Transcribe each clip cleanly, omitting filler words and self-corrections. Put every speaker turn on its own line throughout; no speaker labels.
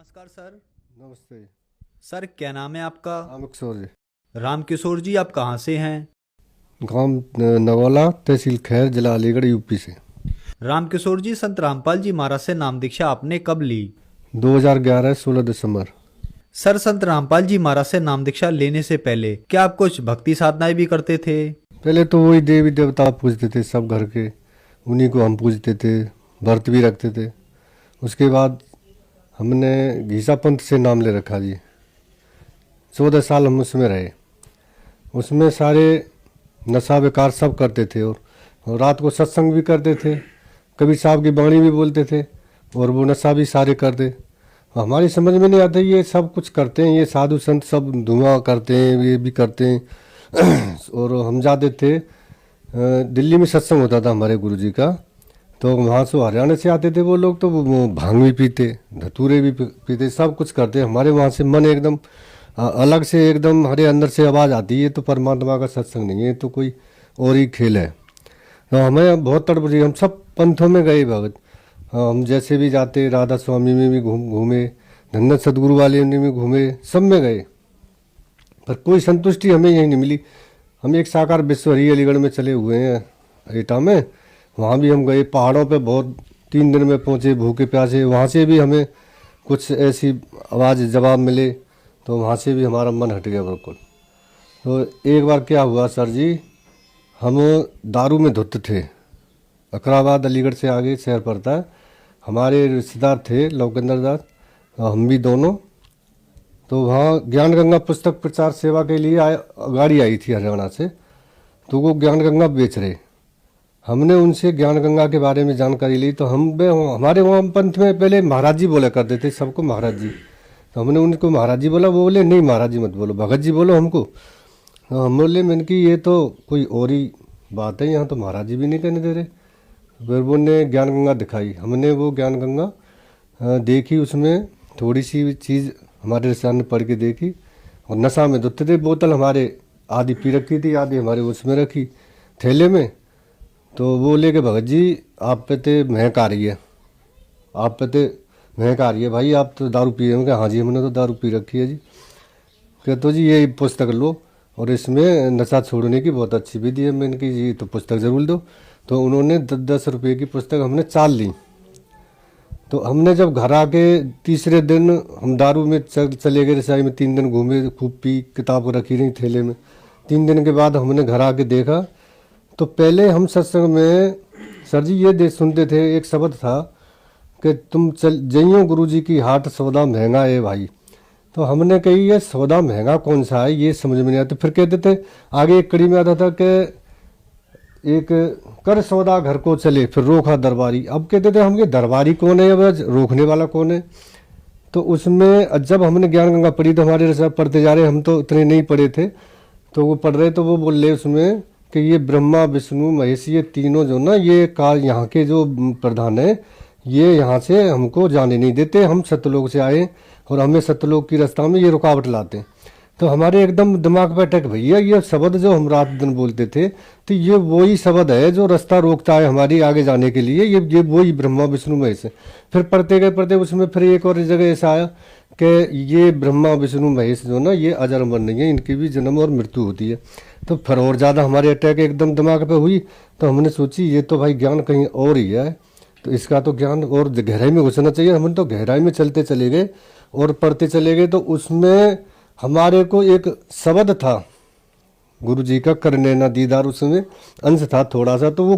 नमस्कार सर।
नमस्ते।
सर क्या नाम है आपका?
रामकिशोर जी।
रामकिशोर जी, आप कहाँ से हैं?
गांव नगौला, तहसील खैर, जिला अलीगढ़, यूपी से।
रामकिशोर जी, संत रामपाल जी महाराज से नाम दीक्षा आपने कब ली?
2011 16 दिसंबर।
सर, संत रामपाल जी महाराज से नाम दीक्षा लेने से पहले क्या आप कुछ भक्ति साधनाएं भी करते थे?
पहले तो वही देवी देवता पूजते थे, सब घर के उन्हीं को हम पूजते थे, व्रत भी रखते थे। उसके बाद हमने घीसा पंथ से नाम ले रखा जी। 14 साल हम उसमें रहे। उसमें सारे नशा बेकार सब करते थे और रात को सत्संग भी करते थे, कबीर साहब की वाणी भी बोलते थे और वो नशा भी सारे करते। हमारी समझ में नहीं आता ये सब कुछ करते हैं, ये साधु संत सब धुआं करते हैं, ये भी करते हैं। और हम जाते थे, दिल्ली में सत्संग होता था हमारे गुरुजी का, तो वहाँ से हरियाणा से आते थे वो लोग, तो वो भांग भी पीते, धतूरे भी पीते, सब कुछ करते। हमारे वहाँ से मन एकदम अलग से, एकदम हमारे अंदर से आवाज़ आती है, तो परमात्मा का सत्संग नहीं है, तो कोई और ही खेल है। तो हमें बहुत तड़प रही, हम सब पंथों में गए भगत। हम जैसे भी जाते, राधा स्वामी में भी घूमे, धन्ना सदगुरु वाले में भी घूमे, सब में गए, पर कोई संतुष्टि हमें यहीं नहीं मिली। हम एक साकार विश्वहरी अलीगढ़ में चले हुए हैं एटा में, वहाँ भी हम गए, पहाड़ों पे बहुत 3 दिन में पहुँचे भूखे प्यासे। वहाँ से भी हमें कुछ ऐसी आवाज़ जवाब मिले, तो वहाँ से भी हमारा मन हट गया बिल्कुल। तो एक बार क्या हुआ सर जी, हम दारू में धुत थे, अकराबाद अलीगढ़ से आगे शहर पड़ता है। हमारे रिश्तेदार थे लवकेंद्र दास, हम भी दोनों। तो वहाँ ज्ञान गंगा पुस्तक प्रचार सेवा के लिए गाड़ी आई थी हरियाणा से, तो वो ज्ञान गंगा बेच रहे। हमने उनसे ज्ञान गंगा के बारे में जानकारी ली। तो हमारे वहाँ पंथ में पहले महाराज जी बोला करते थे सबको, महाराज जी। तो हमने उनको महाराज जी बोला, वो बोले नहीं महाराज जी मत बोलो, भगत जी बोलो हमको। तो हम बोले मैंने कि ये तो कोई और ही बात है, यहाँ तो महाराज जी भी नहीं कहने दे रहे। फिर वो ने ज्ञान गंगा दिखाई, हमने वो ज्ञान गंगा देखी, उसमें थोड़ी सी चीज़ हमारे सामने पढ़ के देखी, और नशा में धुते थे। बोतल हमारे आधी पी रखी थी, आधी हमारे उसमें रखी थैले में। तो वो लेके भगत जी आप पे ते महक आ रही है, आप पे ते महक आ रही है भाई, आप तो दारू पी रहे हो? हाँ जी हमने तो दारू पी रखी है जी। कहते तो जी ये पुस्तक लो, और इसमें नशा छोड़ने की बहुत अच्छी विधि है। मैंने कि जी तो पुस्तक ज़रूर दो। तो उन्होंने 10-10 रुपये की पुस्तक हमने 4 ली। तो हमने जब घर आके तीसरे दिन हम दारू में चले गए रसाई में, 3 दिन घूमे, खूब पी, किताब रखी रही थैले में। 3 दिन के बाद हमने घर आके देखा, तो पहले हम सत्संग में सर जी ये सुनते थे, एक शब्द था कि तुम चल जइयो गुरु जी की हाट, सौदा महंगा है भाई। तो हमने कही ये सौदा महंगा कौन सा है, ये समझ में नहीं आता। फिर कहते थे, आगे एक कड़ी में आता था कि एक कर सौदा घर को चले, फिर रोका दरबारी। अब कहते थे हम, ये दरबारी कौन है, अब रोकने वाला कौन है। तो उसमें जब हमने ज्ञान गंगा पढ़ी, तो हमारे सब पढ़ते जा रहे, हम तो इतने नहीं पढ़े थे, तो वो पढ़ रहे, तो वो बोल रहे उसमें कि ये ब्रह्मा विष्णु महेश, ये तीनों जो ना, ये काल यहाँ के जो प्रधान है, ये यहाँ से हमको जाने नहीं देते। हम सत्यलोक से आए और हमें सत्यलोक की रास्ता में ये रुकावट लाते। तो हमारे एकदम दिमाग पे अटैक, भैया ये शब्द जो हम रात दिन बोलते थे, तो ये वही शब्द है जो रास्ता रोकता है हमारी आगे जाने के लिए, ये वही ब्रह्मा विष्णु महेश है। फिर पढ़ते गए पढ़ते, उसमें फिर एक और जगह ऐसा आया कि ये ब्रह्मा विष्णु महेश जो ना, ये अजर अमर नहीं है, इनकी भी जन्म और मृत्यु होती है। तो फिर और ज़्यादा हमारे अटैक एकदम दिमाग पे हुई। तो हमने सोची ये तो भाई ज्ञान कहीं और ही है, तो इसका तो ज्ञान और गहराई में घुसना चाहिए। हमने तो गहराई में चलते चले गए और पढ़ते चले गए। तो उसमें हमारे को एक शब्द था गुरु जी का, करने ना दीदार, उसमें अंश था थोड़ा सा, तो वो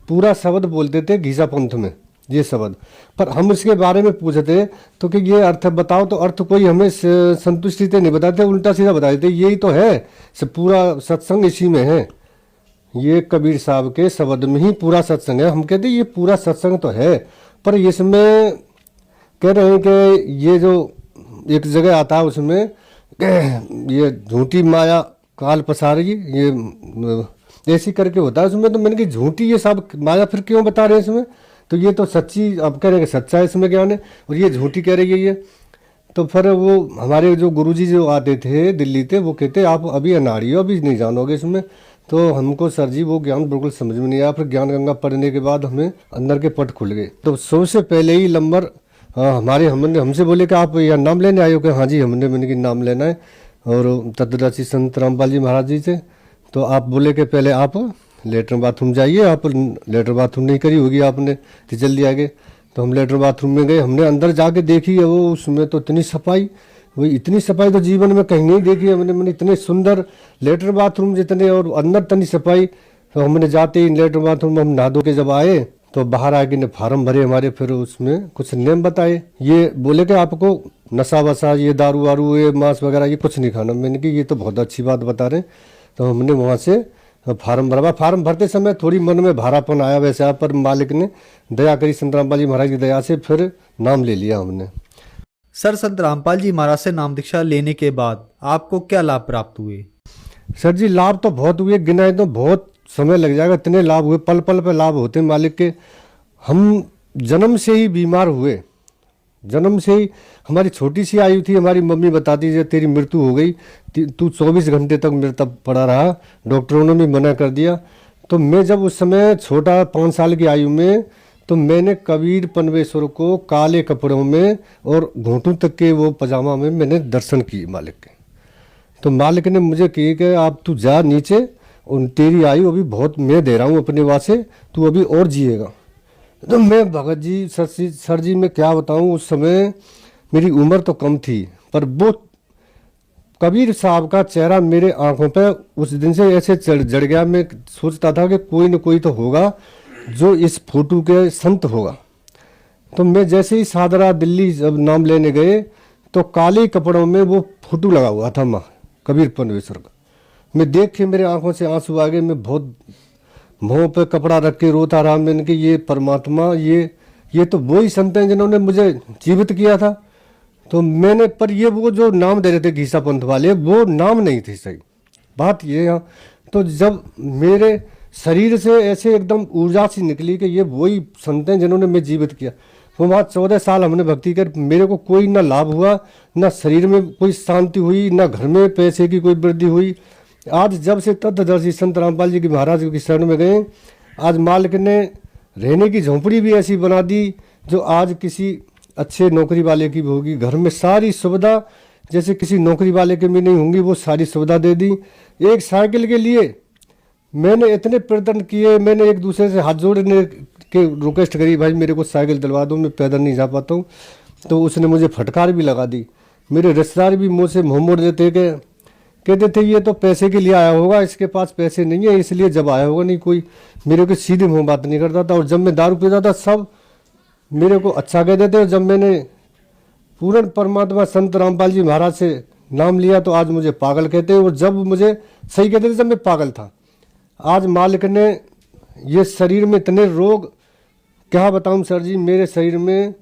पूरा शब्द बोलते थे घीसा पंथ में ये शब्द। पर हम इसके बारे में पूछते तो कि ये अर्थ बताओ, तो अर्थ कोई हमें संतुष्टि से नहीं बताते, उल्टा सीधा बता देते, यही तो है, पूरा सत्संग इसी में है, ये कबीर साहब के शब्द में ही पूरा सत्संग है। हम कहते ये पूरा सत्संग तो है, पर इसमें कह रहे हैं कि ये जो एक जगह आता है उसमें ये झूठी माया काल पसारी, ये ऐसी करके होता है उसमें। तो मैंने कि झूठी ये सब माया फिर क्यों बता रहे हैं इसमें, तो ये तो सच्ची आप कह रहे हैं कि सच्चा है इसमें ज्ञान है, और ये झूठी कह रही है ये। तो फिर वो हमारे जो गुरुजी जो आते थे दिल्ली से, वो कहते आप अभी अनाड़ी हो, अभी नहीं जानोगे इसमें। तो हमको सर जी वो ज्ञान बिल्कुल समझ में नहीं आया। फिर ज्ञान गंगा पढ़ने के बाद हमें अंदर के पट खुल गए। तो सबसे पहले ही नंबर हाँ हमने हमसे बोले कि आप यहाँ नाम लेने आए हो? कि हाँ जी, मैंने कि नाम लेना है और तत्वदर्शी संत रामपाल जी महाराज जी से। तो आप बोले कि पहले आप लेटरिन बाथरूम जाइए। आप लेटरिन बाथरूम नहीं करी होगी आपने, तो जल्दी आगे। तो हम लेटरिन बाथरूम में गए, हमने अंदर जाके देखी है वो, उसमें तो इतनी सफाई, वही इतनी सफाई तो जीवन में कहीं नहीं देखी है मैंने इतने सुंदर लेटरिन बाथरूम जितने, और अंदर इतनी सफाई। तो हमने जाते ही लेटरिन बाथरूम में हम नहा धो के जब आए तो बाहर आके ने फार्म भरे हमारे, फिर उसमें कुछ नियम बताए। ये बोले कि आपको नशा वशा, ये दारू वारू, ये मांस वगैरह ये कुछ नहीं खाना। मैंने कि ये तो बहुत अच्छी बात बता रहे। तो हमने वहाँ से फार्म भरवा। फार्म भरते समय थोड़ी मन में भारापन आया वैसे आप, पर मालिक ने दया करी, संत रामपाल जी महाराज की दया से फिर नाम ले लिया हमने।
सर, संत रामपाल जी महाराज से नाम दीक्षा लेने के बाद आपको क्या लाभ प्राप्त हुए?
सर जी, लाभ तो बहुत हुए, गिनाए तो बहुत समय लग जाएगा, इतने लाभ हुए, पल पल पे लाभ होते मालिक के। हम जन्म से ही बीमार हुए, जन्म से ही हमारी छोटी सी आयु थी, हमारी मम्मी बताती थी तेरी मृत्यु हो गई, तू 24 घंटे तक मेरे तब पड़ा रहा, डॉक्टरों ने भी मना कर दिया। तो मैं जब उस समय छोटा 5 साल की आयु में, तो मैंने कबीर पनवेश्वर को काले कपड़ों में और घुटनों तक के वो पजामा में मैंने दर्शन किए मालिक के। तो मालिक ने मुझे कही कि आप तू जा नीचे, और तेरी आयु अभी बहुत मैं दे रहा हूँ अपने वास्ते, तू अभी और जिएगा। तो मैं भगत जी सर जी मैं क्या बताऊँ, उस समय मेरी उम्र तो कम थी, पर वो कबीर साहब का चेहरा मेरे आंखों पे उस दिन से ऐसे जड़ गया। मैं सोचता था कि कोई न कोई तो होगा जो इस फोटो के संत होगा। तो मैं जैसे ही सादरा दिल्ली जब नाम लेने गए, तो काले कपड़ों में वो फोटो लगा हुआ था माँ कबीर पनवेश्वर का। मैं देख के मेरे आंखों से आंसू आ गए। मैं बहुत मुँह पे कपड़ा रख के रोता रहा। मैंने कि ये परमात्मा, ये तो वही संत हैं जिन्होंने मुझे जीवित किया था। तो मैंने, पर ये वो जो नाम दे रहे थे घीसा पंथ वाले, वो नाम नहीं थे सही बात ये। यहाँ तो जब मेरे शरीर से ऐसे एकदम ऊर्जा सी निकली कि ये वही संत हैं जिन्होंने मैं जीवित किया। वो वहाँ 14 साल हमने भक्ति कर, मेरे को कोई ना लाभ हुआ, ना शरीर में कोई शांति हुई, ना घर में पैसे की कोई वृद्धि हुई। आज जब से तत्वदर्शी संत रामपाल जी की महाराज की शरण में गए, आज मालिक ने रहने की झोंपड़ी भी ऐसी बना दी जो आज किसी अच्छे नौकरी वाले की भी होगी। घर में सारी सुविधा जैसे किसी नौकरी वाले के भी नहीं होंगी, वो सारी सुविधा दे दी। एक साइकिल के लिए मैंने इतने प्रयत्न किए, मैंने एक दूसरे से हाथ जोड़ने के रिक्वेस्ट करी, भाई मेरे को साइकिल दिलवा दो, मैं पैदल नहीं जा पाता हूँ। तो उसने मुझे फटकार भी लगा दी। मेरे रिश्तेदार भी मुँह से मुँह मोड़ देते कि कहते थे ये तो पैसे के लिए आया होगा, इसके पास पैसे नहीं है इसलिए जब आया होगा। नहीं, कोई मेरे को सीधे मुँह बात नहीं करता था। और जब मैं दारू पीता था सब मेरे को अच्छा कहते थे। और जब मैंने पूर्ण परमात्मा संत रामपाल जी महाराज से नाम लिया तो आज मुझे पागल कहते हैं। और जब मुझे सही कहते थे जब मैं पागल था। आज मालिक ने ये शरीर में इतने रोग, क्या बताऊं सर जी, मेरे शरीर में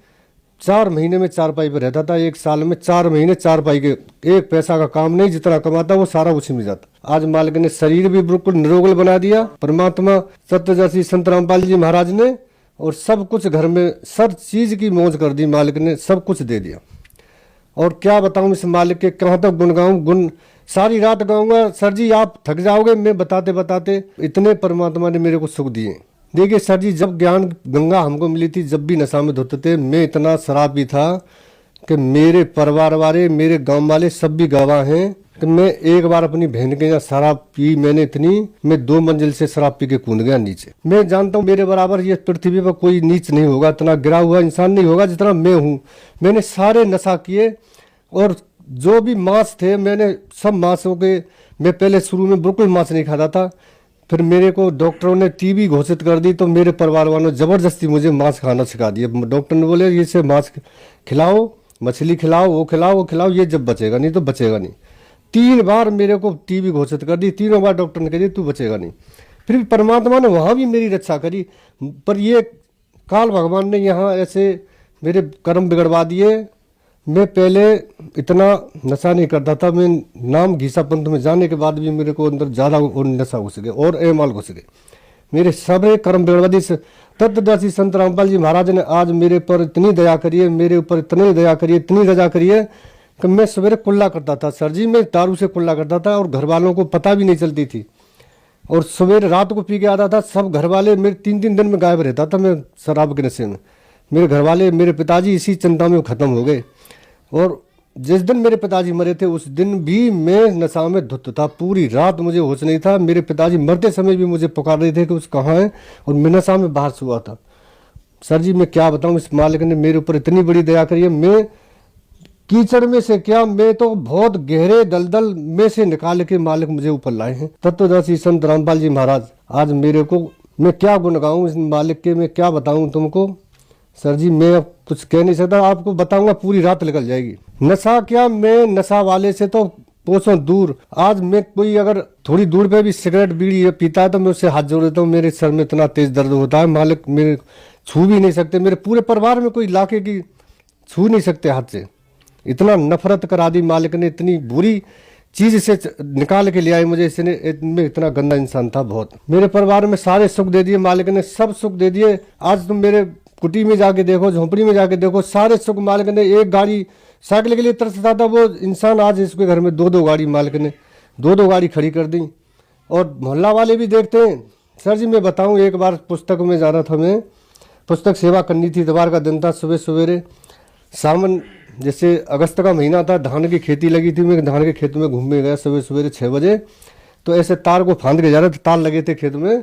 4 महीने में 4 पाई पे रहता था, 1 साल में 4 महीने 4 पाई के, एक पैसा का काम नहीं, जितना कमाता वो सारा उसी में जाता। आज मालिक ने शरीर भी बिल्कुल निरोगल बना दिया, परमात्मा सत्यदर्शी संत रामपाल जी महाराज ने, और सब कुछ घर में सब चीज की मौज कर दी मालिक ने, सब कुछ दे दिया। और क्या बताऊं इस मालिक के, कहाँ तक गुण गाऊं, गुण सारी रात गाऊंगा सर जी, आप थक जाओगे मैं बताते बताते। इतने परमात्मा ने मेरे को सुख दिए। देखिए सर जी, जब ज्ञान गंगा हमको मिली थी, जब भी नशा में धुत थे, मैं इतना शराबी था कि मेरे परिवार वाले, मेरे गांव वाले सब भी गवाह हैं कि मैं एक बार अपनी बहन के यहाँ शराब पी, मैंने इतनी, मैं 2 मंजिल से शराब पी के कूद गया नीचे। मैं जानता हूँ मेरे बराबर ये पृथ्वी पर कोई नीच नहीं होगा, इतना गिरा हुआ इंसान नहीं होगा जितना मैं हूँ। मैंने सारे नशा किए, और जो भी मांस थे मैंने सब मांसों के, मैं पहले शुरू में बिल्कुल मांस नहीं खाता था। फिर मेरे को डॉक्टरों ने टीबी घोषित कर दी, तो मेरे परिवार वालों ने जबरदस्ती मुझे मांस खाना सिखा दिया। डॉक्टर ने बोले ये से मांस खिलाओ, मछली खिलाओ, वो खिलाओ, वो खिलाओ, ये जब बचेगा, नहीं तो बचेगा नहीं। 3 बार मेरे को टीबी घोषित कर दी, 3 बार डॉक्टर ने कह दी तू बचेगा नहीं। फिर भी परमात्मा ने वहाँ भी मेरी रक्षा करी, पर ये काल भगवान ने यहाँ ऐसे मेरे कर्म बिगड़वा दिए। मैं पहले इतना नशा नहीं करता था, मैं नाम घीसा पंथ में जाने के बाद भी मेरे को अंदर ज़्यादा और नशा घुस गए और एमाल घुस गए, मेरे सारे कर्म बिगड़वा दिए। तत्वदर्शी संत रामपाल जी महाराज ने आज मेरे पर इतनी दया करी है, मेरे ऊपर इतनी दया करी है, इतनी दया करी है कि मैं सवेरे कुल्ला करता था सर जी, मैं दारू से कुल्ला करता था और घर वालों को पता भी नहीं चलती थी। और सवेरे रात को पी के आता था, सब घर वाले मेरे 3-3 दिन में गायब रहता था मैं शराब के नशे में। मेरे घर वाले, मेरे पिताजी इसी चिंता में ख़त्म हो गए। और जिस दिन मेरे पिताजी मरे थे उस दिन भी मैं नशा में धुत था, पूरी रात मुझे होश नहीं था। मेरे पिताजी मरते समय भी मुझे पुकार रहे थे कि उस कहाँ है, और मैं नशा में बाहर सोया था। सर जी मैं क्या बताऊं, इस मालिक ने मेरे ऊपर इतनी बड़ी दया करी है। मैं कीचड़ में से क्या, मैं तो बहुत गहरे दलदल में से निकाल के मालिक मुझे ऊपर लाए हैं। तत्वदर्शी संत रामपाल जी महाराज, आज मेरे को मैं क्या गुण गाऊं इस मालिक के, मैं क्या बताऊं तुमको। सर जी मैं अब कुछ कह नहीं सकता, आपको बताऊंगा पूरी रात निकल जाएगी। नशा क्या, मैं नशा वाले से तो कोसों दूर। आज मैं कोई अगर थोड़ी दूर पे भी सिगरेट बीड़ी पीता है तो मैं उससे हाथ जोड़ देता हूँ। मेरे सर में इतना तेज दर्द होता है, मालिक मेरे छू भी नहीं सकते। मेरे पूरे परिवार में कोई लाके की छू नहीं सकते हाथ से। इतना नफरत करा दी मालिक ने, इतनी बुरी चीज से निकाल के ले आए मुझे। इसने, मैं इतना गंदा इंसान था बहुत। मेरे परिवार में सारे सुख दे दिए मालिक ने, सब सुख दे दिए। आज तुम मेरे कुटी में जाके देखो, झोंपड़ी में जाके देखो, सारे सुख मालिक ने। एक गाड़ी साइकिल के लिए तरसता था वो इंसान, आज इसके घर में 2-2 गाड़ी मालिक ने 2-2 गाड़ी खड़ी कर दी। और मोहल्ला वाले भी देखते हैं। सर जी मैं बताऊं, एक बार पुस्तक में जाना था, मैं पुस्तक सेवा करनी थी, इतवार का दिन था। सुबह सवेरे सावन, जैसे अगस्त का महीना था, धान की खेती लगी थी। मैं धान के खेत में घूमने गया सुबह सवेरे 6 बजे। तो ऐसे तार को फांद के जा रहे थे, तार लगे थे खेत में।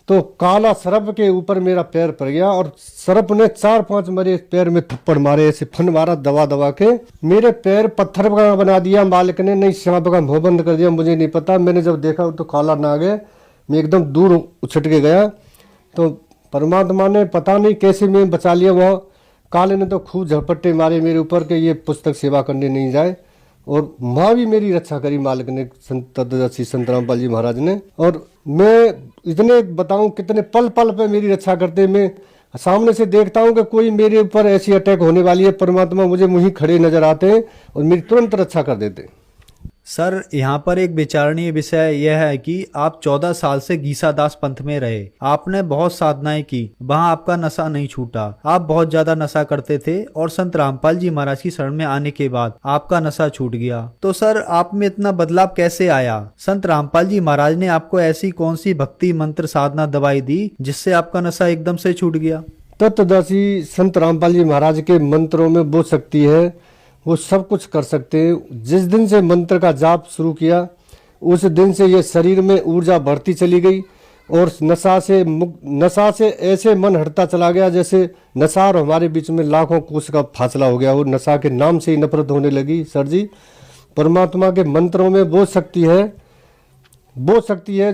तो काला सरप के ऊपर मेरा पैर पड़ गया और सरप ने 4-5 मेरे पैर में थप्पड़ मारे, ऐसे फन मारा दबा दबा के। मेरे पैर पत्थर का बना दिया मालिक ने, नहीं सांप का मुंह बंद कर दिया। मुझे नहीं पता, मैंने जब देखा तो काला नाग है। मैं एकदम दूर उछट के गया। तो परमात्मा ने पता नहीं कैसे मैं बचा लिया। वहाँ काले ने तो खूब झपट्टे मारे मेरे ऊपर के ये पुस्तक सेवा करने नहीं जाए। और माँ भी मेरी रक्षा करी मालिक ने, तत्वदर्शी संत रामपाल जी महाराज ने। और मैं इतने बताऊं कितने पल पल पे मेरी रक्षा करते। मैं सामने से देखता हूं कि कोई मेरे ऊपर ऐसी अटैक होने वाली है, परमात्मा मुझे वहीं खड़े नजर आते हैं और मेरी तुरंत रक्षा कर देते हैं।
सर यहाँ पर एक विचारणीय विषय यह है कि आप 14 साल से गीसादास पंथ में रहे, आपने बहुत साधनाएं की, वहाँ आपका नशा नहीं छूटा, आप बहुत ज्यादा नशा करते थे और संत रामपाल जी महाराज की शरण में आने के बाद आपका नशा छूट गया। तो सर आप में इतना बदलाव कैसे आया? संत रामपाल जी महाराज ने आपको ऐसी कौन सी भक्ति मंत्र साधना दवाई दी जिससे आपका नशा एकदम से छूट गया?
तत्वदर्शी संत रामपाल जी महाराज के मंत्रों में वो शक्ति है, वो सब कुछ कर सकते हैं। जिस दिन से मंत्र का जाप शुरू किया उस दिन से ये शरीर में ऊर्जा बढ़ती चली गई और नशा से ऐसे मन हटता चला गया जैसे नशा और हमारे बीच में लाखों कोस का फासला हो गया। और नशा के नाम से ही नफरत होने लगी। सर जी परमात्मा के मंत्रों में वो शक्ति है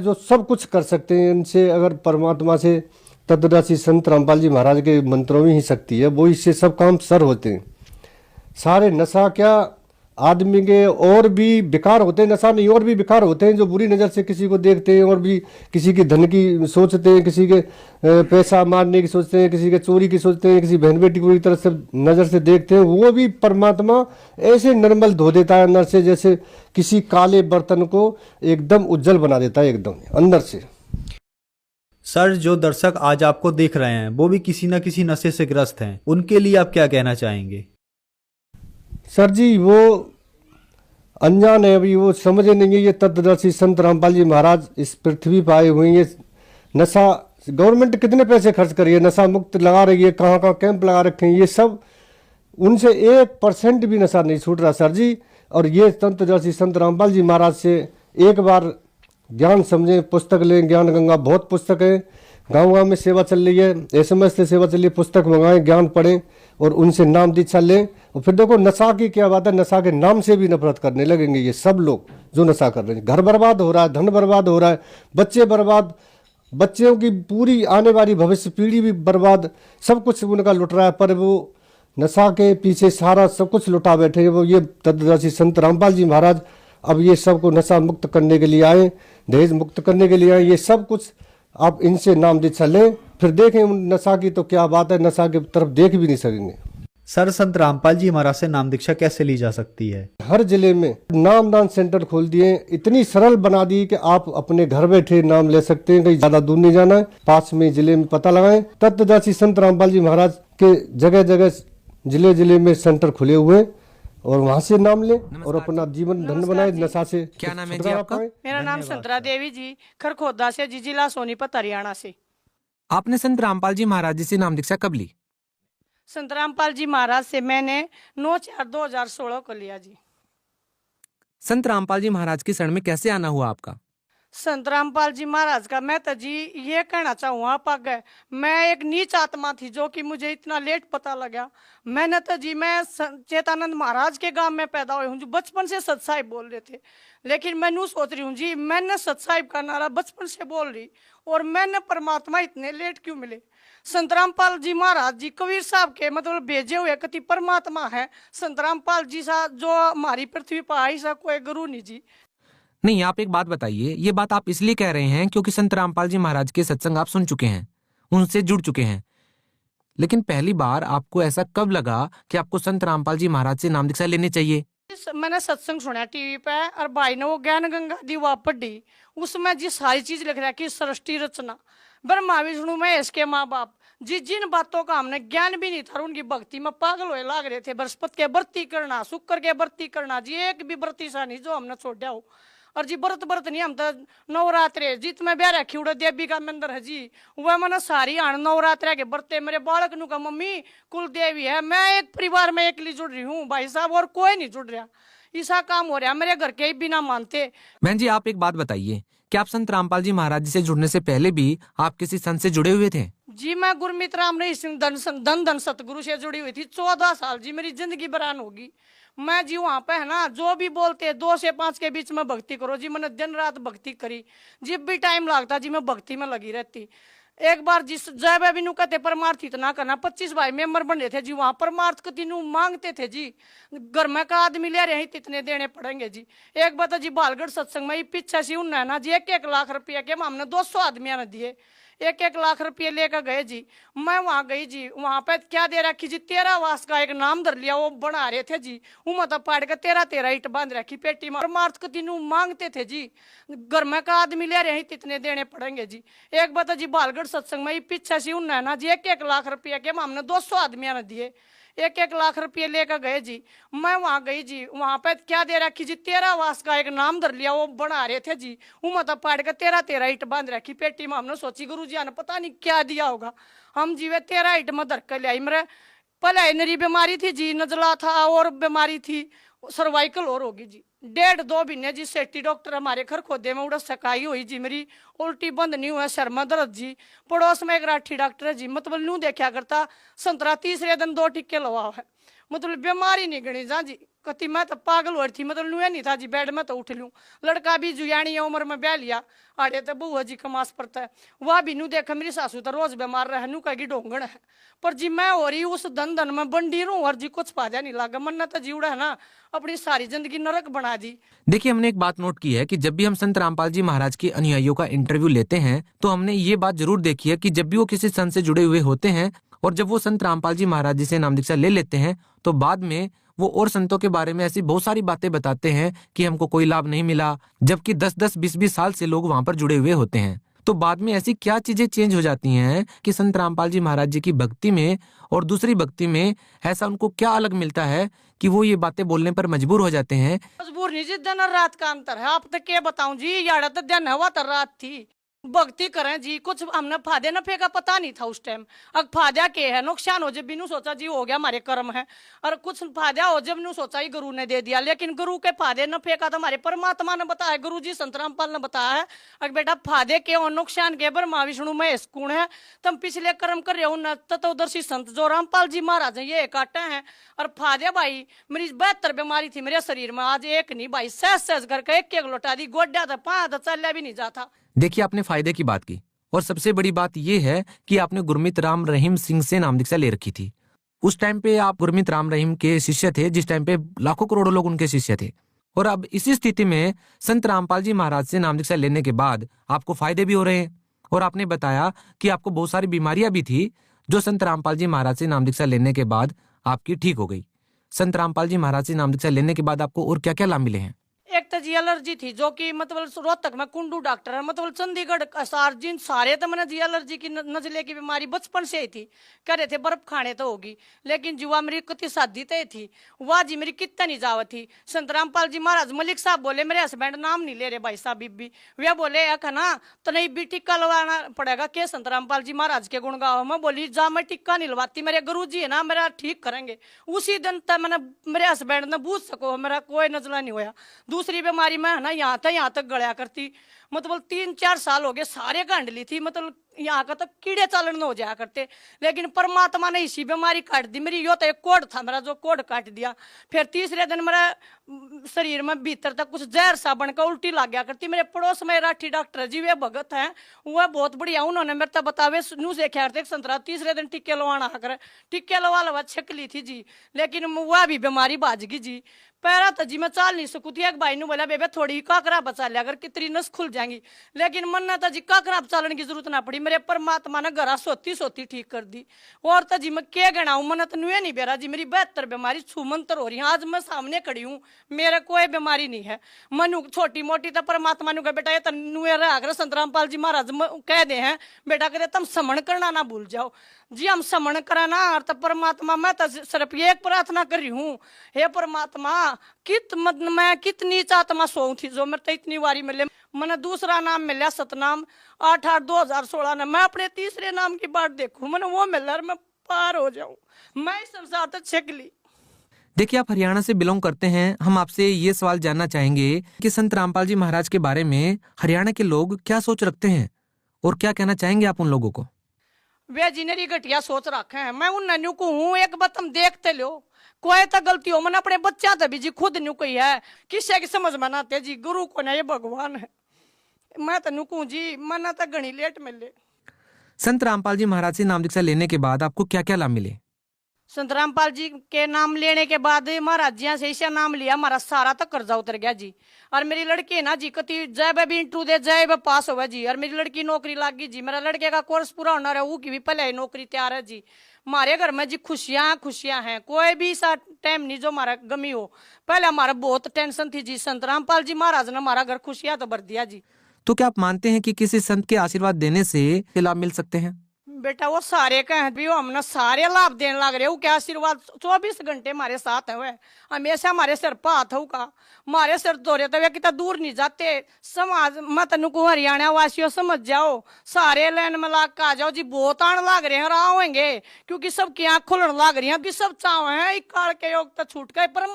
जो सब कुछ कर सकते हैं। इनसे अगर परमात्मा से, तत्वदर्शी संत रामपाल जी महाराज के मंत्रों में ही शक्ति है, वो इससे सब काम सर होते हैं। सारे नशा क्या, आदमी के और भी विकार होते हैं, नशा नहीं और भी विकार होते हैं जो बुरी नज़र से किसी को देखते हैं और भी किसी के धन की सोचते हैं, किसी के पैसा मारने की सोचते हैं, किसी के चोरी की सोचते हैं, किसी बहन बेटी को बुरी तरह से नज़र से देखते हैं। वो भी परमात्मा ऐसे निर्मल धो देता है अंदर से, जैसे किसी काले बर्तन को एकदम उज्जवल बना देता है एकदम अंदर से।
सर जो दर्शक आज आपको देख रहे हैं वो भी किसी न किसी नशे से ग्रस्त हैं, उनके लिए आप क्या कहना चाहेंगे?
सर जी वो अनजान है, अभी वो समझे नहीं है। ये तत्वदर्शी संत रामपाल जी महाराज इस पृथ्वी पर आए हुए हैं। ये नशा गवर्नमेंट कितने पैसे खर्च कर रही है, नशा मुक्त लगा रही है, कहाँ कहाँ कैंप लगा रखे हैं, ये सब उनसे 1% भी नशा नहीं छूट रहा सर जी। और ये तत्वदर्शी संत रामपाल जी महाराज से एक बार ज्ञान समझें, पुस्तक लें, ज्ञान गंगा बहुत पुस्तक है, गांव गांव में सेवा चल रही है, SMS से सेवा चल रही है, पुस्तक मंगाएं, ज्ञान पढ़ें और उनसे नाम दीक्षा लें। और फिर देखो नशा की क्या बात है, नशा के नाम से भी नफरत करने लगेंगे ये सब लोग जो नशा कर रहे हैं। घर बर्बाद हो रहा है, धन बर्बाद हो रहा है, बच्चे बर्बाद, बच्चों की पूरी आने वाली भविष्य पीढ़ी भी बर्बाद, सब कुछ उनका लुट रहा है। पर वो नशा के पीछे सारा सब कुछ लुटा बैठे हैं। वो ये तत्वदर्शी संत रामपाल जी महाराज अब ये सबको नशा मुक्त करने के लिए आए, दहेज मुक्त करने के लिए आए। ये सब कुछ आप इनसे नाम दीक्षा लें, फिर देखें नशा की तो क्या बात है, नशा की तरफ देख भी नहीं सकेंगे।
सर संत रामपाल जी महाराज से नाम दीक्षा कैसे ली जा सकती है?
हर जिले में नामदान सेंटर खोल दिए, इतनी सरल बना दी कि आप अपने घर बैठे नाम ले सकते हैं, कहीं ज्यादा दूर नहीं जाना है। पास में जिले में पता लगाएं। तत्वदर्शी संत रामपाल जी महाराज के जगह जगह जिले जिले में सेंटर खुले हुए और वहाँ से नाम ले और अपना जीवन धन्य बनाए, नशा से।
क्या नाम है जी आपका?
मेरा नाम संतरा देवी जी, खरखोदा से, जिला सोनीपत, हरियाणा से।
आपने संत रामपाल जी महाराज जी से नाम दीक्षा कब ली?
संत रामपाल जी महाराज से मैंने 9/4/2016 को लिया जी।
संत रामपाल जी महाराज की शरण में कैसे आना हुआ आपका?
संत रामपाल जी महाराज का मैं तो जी ये कहना चाहूँ आप आगे, मैं एक नीच आत्मा थी जो कि मुझे इतना लेट पता लगा। मैंने तो जी मैं चेतानंद महाराज के गांव में पैदा हुई हूँ जो बचपन से सत साहिब बोल रहे थे, लेकिन मैं नू सोच रही हूँ जी मैंने सत साहिब का नारा बचपन से बोल रही और मैंने परमात्मा इतने लेट क्यों मिले। संत रामपाल जी महाराज जी कबीर साहब के मतलब भेजे हुए कति परमात्मा है। संत रामपाल जी सा जो हमारी पृथ्वी पर आई सा कोई गुरु नहीं जी।
नहीं, आप एक बात बताइए, ये बात आप इसलिए कह रहे हैं क्योंकि संत रामपाल जी महाराज के सत्संग आप सुन चुके हैं, उनसे जुड़ चुके हैं, लेकिन पहली बार आपको ऐसा कब लगा कि आपको संत रामपाल जी महाराज से नाम दीक्षा लेनी चाहिए?
मैंने सत्संग सुना टीवी पे और भाई ने वो ज्ञान गंगा दीवा पढ़ी, उसमें जी सारी चीज लिख रहा है कि सृष्टि रचना ब्रह्मा विष्णु महेश के माँ बाप जी, जिन बातों का हमने ज्ञान भी नहीं था उनकी भक्ति में पागल होए लाग रहे थे। बृहस्पति के व्रती करना, शुक्र के व्रती करना जी, एक भी व्रती सा नहीं जो हमने छोड़ा हो। और जी व्रत नहीं हम तो नवरात्रे जीत में ब्याह रखी उड़ा देवी का मंदिर है जी, वह मैंने सारी आन नवरात्रे के बरते मेरे बालक नु का मम्मी कुल देवी है। मैं एक परिवार में अकेली जुड़ रही हूँ भाई साहब और कोई नहीं जुड़ रहा, ऐसा काम हो रहा मेरे घर के ही बिना मानते।
बहन जी, आप एक बात बताइए, क्या आप संत रामपाल जी महाराज जी से जुड़ने से पहले भी आप किसी संत से जुड़े हुए थे?
जी मैं गुरमीत राम रही सिंह धन सतगुरु से जुड़ी हुई थी 14 साल जी, मेरी जिंदगी बरान होगी। मैं जी वहाँ पे है ना जो भी बोलते 2 से 5 के बीच में भक्ति करो जी, मैंने दिन रात भक्ति करी, जब भी टाइम लगता जी मैं भक्ति में लगी रहती। एक बार जिस जय भाई नु कहते परमार्थ इतना करना, 25 भाई मेंबर बने थे जी, वहाँ परमार्थ को तीनों मांगते थे जी, घर में का आदमी ले रहे इतने देने पड़ेंगे जी। एक बात जी बालगढ़ सत्संग में पीछे से उन्ना ना जी 1-1 लाख रुपया के हमने 200 आदमियों ने दिए, 1-1 लाख रुपये लेकर गए जी। मैं वहाँ गई जी, वहाँ पे क्या दे रखी जी 13 वास का एक नाम धर लिया, वो बना रहे थे जी, वो मतलब पाड़ के 13 ईट बांध रखी पेटी में, परमार्थ को तीनों मांगते थे जी, घर में का आदमी ले रहे इतने देने पड़ेंगे जी। एक बात जी बालगढ़ सत्संग में पीछे से उन्ना ना जी 1-1 लाख रुपया के हमने 200 आदमियों ने दिए, 1-1 लाख रुपये लेकर गए जी। मैं वहाँ गई जी, वहाँ पे क्या दे रखी जी 13 वास का एक नाम धर लिया, वो बना रहे थे जी, वो मतलब पाड़ के 13 ईट बांध रखी पेटी में। हमने सोची गुरु जी ने पता नहीं क्या दिया होगा, हम जीवे 13 ईट में धर कर ले आई। मेरे पहले नरी बीमारी थी जी, नजला था और बीमारी थी सर्वाइकल और होगी जी, 1.5-2 महीने जी सेठी डॉक्टर हमारे घर खोदे में उड़ा सकाई हुई जी, मेरी उल्टी बंद नहीं हुआ, सर में दर्द जी। पड़ोस में एक राठी डॉक्टर है जी, मतलब न्यू देखा करता, संतरा तीसरे दिन 2 टिक्के लवा है, मतलब बीमारी नहीं गणी जा जी। कति मैं तो पागल हो रही थी, मतलब नुए नहीं था जी, बेड में तो उठ लूँ। लड़का भी जुयानी उम्र में ब्याह लिया, आड़े तो बहू जी कमास पड़ता है, वह भी नू देखा मेरी सासू तो रोज बीमार रहे, नू कहेगी ढोंगण है, पर जी मैं हो रही उस धन में बंडी रू और जी कुछ फायदा नहीं लगा, मन तो जीवड़ा है ना अपनी सारी जिंदगी नरक बना दी।
देखिए, हमने एक बात नोट की है कि जब भी हम संत रामपाल जी महाराज के अनुयायियों का इंटरव्यू लेते हैं तो हमने ये बात जरूर देखी है कि जब भी वो किसी संत से जुड़े हुए होते हैं और जब वो संत रामपाल जी महाराज जी से नाम दीक्षा ले लेते हैं तो बाद में वो और संतों के बारे में ऐसी बहुत सारी बातें बताते हैं कि हमको कोई लाभ नहीं मिला, जबकि 10-10, 20-20 साल से लोग वहां पर जुड़े हुए होते हैं। तो बाद में ऐसी क्या चीजें चेंज हो जाती हैं कि संत रामपाल जी महाराज जी की भक्ति में और दूसरी भक्ति में ऐसा उनको क्या अलग मिलता है कि वो ये बातें बोलने पर मजबूर हो जाते हैं?
मजबूर नहीं जी, दिन और रात का अंतर है। आप तो क्या बताऊं जी, यार तो दिन हवा तो रात थी, भक्ति करें जी, कुछ हमने फायदे नफे का पता नहीं था उस टाइम। अब फायदा के है, नुकसान हो जब बिनू सोचा जी हो गया हमारे कर्म है, और कुछ फायदा हो जब नू सोचा ही गुरु ने दे दिया, लेकिन गुरु के फायदे नफे का तो हमारे परमात्मा ने बताया, गुरु जी संत रामपाल ने बताया है। अगर बेटा फायदे के और नुकसान के ब्रह्मा विष्णु महेश गुण है, तुम पिछले कर्म कर रहे हो तत्वदर्शी संत जो रामपाल जी महाराज ये काटे हैं। और फायदे भाई मेरी 72 बीमारी थी मेरे शरीर में, आज एक नहीं भाई, सहज करके 1-1 लौटा दी, गोड्या था 5 चल भी नहीं जाता।
देखिए, आपने फायदे की बात की और सबसे बड़ी बात यह है कि आपने गुरमीत राम रहीम सिंह से नाम दीक्षा ले रखी थी। उस टाइम पे आप गुरमीत राम रहीम के शिष्य थे, जिस टाइम पे लाखों करोड़ों लोग उनके शिष्य थे। और अब इसी स्थिति में संत रामपाल जी महाराज से नाम दीक्षा लेने के बाद आपको फायदे भी हो रहे हैं, और आपने बताया कि आपको बहुत सारी बीमारियां भी थी जो संत रामपाल जी महाराज से नाम दीक्षा लेने के बाद आपकी ठीक हो गई। संत रामपाल जी महाराज से नाम दीक्षा लेने के बाद आपको और क्या क्या लाभ मिले हैं?
एक तो जी एलर्जी थी, जो कि मतलब रोहतक में कुंडू डॉक्टर है, मतलब चंडीगढ़ सार्जिन सारे तो मैंने जी एलर्जी की नजले की बीमारी बचपन से ही थी, कह रहे थे बर्फ खाने तो होगी, लेकिन जुआ मेरी कति शादी तय थी, वाह जी मेरी कितना नहीं जावत थी। संत रामपाल जी महाराज मलिक साहब बोले, मेरे हस्बैंड नाम नहीं ले रहे भाई साहब बीबी, वे बोले है ना तो नहीं भी टिक्का लगवाना पड़ेगा के संत रामपाल जी महाराज के गुण गाओ। मैं बोली जा मैं टिक्का नहीं लगवाती, मेरे गुरु जी है ना मेरा ठीक करेंगे। उसी दिन तक मैंने मेरे हस्बैंड ने बूझ सको मेरा कोई नजला नहीं होया। दूसरी बीमारी में है ना यहाँ तक गड़िया करती, मतलब 3-4 साल हो गए सारे गांड ली थी, मतलब यहाँ का तो कीड़े चालन हो जाया करते, लेकिन परमात्मा ने इसी बीमारी काट दी मेरी। यो तो एक कोड था मेरा, जो कोड काट दिया। फिर तीसरे दिन मेरा शरीर में भीतर तक कुछ जहर सा बनकर उल्टी लग गया करती। मेरे पड़ोस में राठी डॉक्टर जी वे भगत हैं, वह बहुत बढ़िया, उन्होंने मेरे तक बतावे नू से ख्याल थे संतरा तीसरे दिन टिक्के लवाना आकर टिक्के लवा छक ली थी जी, लेकिन वह भी बीमारी बाज गई जी। पैरा तो जी मैं चाल नहीं सकू थी। एक भाई ने बोला बेबे थोड़ी काकरा बचा लिया अगर कितनी नस खुल जाएंगी, लेकिन मन ने तो जी काकरा चालन की जरूरत ना पड़ी, मेरे परमात्मा ने घरा सोती सोती ठीक कर दी। और तो जी मैं क्या गणाऊं, मन तो नुए नहीं बेरा जी, मेरी 72 बीमारी छूमंतर हो रही है। आज मैं सामने खड़ी हूँ, मेरे कोई बीमारी नहीं है। मनु छोटी मोटी तो परमात्मा ने कहा बेटा ये तो नुए रहा कर, संत रामपाल जी महाराज कह दे हैं बेटा कहते तुम समण करना ना भूल जाओ जी। हम समण करा ना और तो परमात्मा मैं तो सिर्फ ये एक प्रार्थना कर रही हूँ, हे परमात्मा मैं कितनी आत्मा सो थी जो मेरे तो इतनी बारी मिले। मैंने दूसरा नाम मिला सतनाम 8/8/2016 ने, मैं अपने तीसरे नाम की बात देखूं, मैंने वो मिला मैं पार हो जाऊं, मैं इस संसार तक छक ली।
देखिए आप हरियाणा से बिलोंग करते हैं, हम आपसे ये सवाल जानना चाहेंगे कि संत रामपाल जी महाराज के बारे में हरियाणा के लोग क्या सोच रखते हैं और क्या कहना चाहेंगे आप उन लोगों को?
वे जिनेरी घटिया सोच रखे हैं, मैं उन नन्यू को हूँ एक बात तुम देखते लो, कोई तो गलती हो मैंने अपने बच्चा तभी जी खुद न्यू कही है, किसे की समझ बनाते जी, गुरु को ना ये भगवान है। मैं तो नुकू जी मना तो घनी लेट मिले।
संत रामपाल जी महाराज से नाम दीक्षा लेने के बाद आपको क्या क्या लाभ मिले?
संत रामपाल जी के नाम लेने के बाद महाराज जी से ऐसा नाम लिया हमारा सारा तक कर्जा उतर गया जी। और मेरी लड़की है ना जी कति जय भी इंटरव्यू दे जय वे पास हुआ जी, और मेरी लड़की नौकरी लग गई जी। मेरा लड़के का कोर्स पूरा होना रहा, वो की भी पहले नौकरी तैयार है जी। हमारे घर में जी खुशियां हैं, कोई भी सा टाइम नहीं जो हमारा गमी हो। पहले हमारा बहुत टेंशन थी जी, संत रामपाल जी महाराज ने हमारा घर खुशियां तो भर दिया जी।
तो क्या आप मानते हैं कि किसी संत के आशीर्वाद देने से लाभ मिल सकते हैं?
बेटा वो सारे कहें भी वो हमने सारे लाभ देने लग रहे हो, क्या आशीर्वाद 24 घंटे हमारे साथ है, हमेशा हमारे सिर पर हाथ होगा, हमारे सिर धोरे तो वे कितना दूर नहीं जाते। समाज मत नुको हरियाणा वासियों समझ जाओ, सारे लाइन में लाग आ जाओ जी, बहुत आने लग रहे हैं और आओगे क्योंकि सबकी आंख खुलने लग रही है कि सब चाव है काल के योग तो छूट गए। पर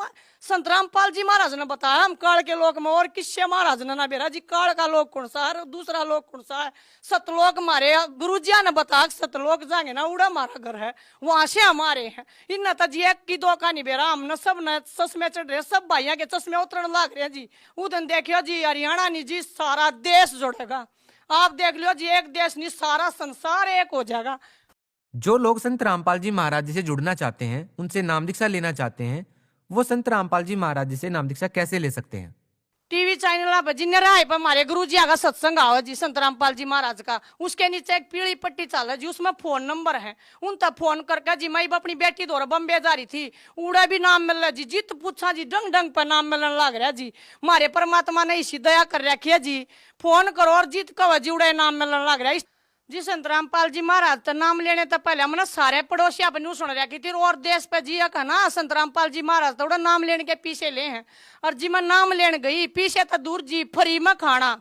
संत रामपाल जी महाराज ने बताया हम काल के लोक में, और किससे महाराज ने ना बेरा जी काल का लोक कौन सा है, दूसरा लोक कौन सा है। सतलोक हमारे गुरु जी ने बताया सतलोक जाएंगे ना उड़ा हमारा घर है, वहां से हमारे हैं। इन तो जी एक की दो का नहीं बेरा, हमने सब ने चश्मे चढ़ रहे, सब भाइयों के चश्मे उतरने लग रहे हैं जी। उधर देखियो जी हरियाणा नहीं जी सारा देश जुड़ेगा, आप देख लो जी एक देश नहीं सारा संसार एक हो जाएगा।
जो लोग संत रामपाल जी महाराज जी से जुड़ना चाहते हैं, उनसे नाम दीक्षा लेना चाहते हैं, वो संत रामपाल जी महाराज जी से नाम दीक्षा कैसे ले सकते हैं?
टीवी चैनल पर जिन्हें राय पर हमारे गुरु जी का सत्संग आओ जी संत रामपाल जी महाराज का, उसके नीचे एक पीली पट्टी चाल जी, उसमें फोन नंबर है, उन तक फोन करके जी मैं अपनी बेटी दौरा बम्बे जा रही थी, उड़ा भी नाम मिल रहा जी, जित पूछा जी डंग डंग पर नाम मिलने लग रहा जी। हमारे परमात्मा ने इसी दया कर रखी है जी, फोन करो और जीत कहो जी उड़ा नाम मिलने लग रहा है जी। संत रामपाल जी महाराज तो नाम लेने तो पहले हमने सारे पड़ोसी अपनी सुन रखी थी, और देश पे जी का ना संत रामपाल जी महाराज तो नाम लेने के पीछे ले हैं। और जी मैं नाम लेने गई पीछे तो दूर जी फ्री में खाना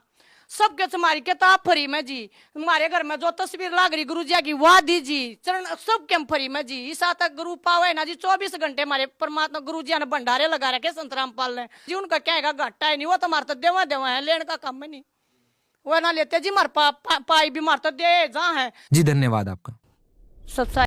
सबके तुम्हारी किताब फ्री में जी, हमारे घर में जो तस्वीर लाग रही गुरु जी की वाह दी जी, चरण सबके फ्री में जी। ईसा तक गुरु पावे ना जी 24 घंटे हमारे परमात्मा गुरु जी ने भंडारे लगा रखे संत रामपाल ने जी, उनका क्या घाटा है नहीं, वो तो हमारे तो देवा है, लेने का काम नहीं वो ना लेते जी, मार पाई भी मारता दे जहाँ है
जी धन्यवाद आपका।
सच्चाई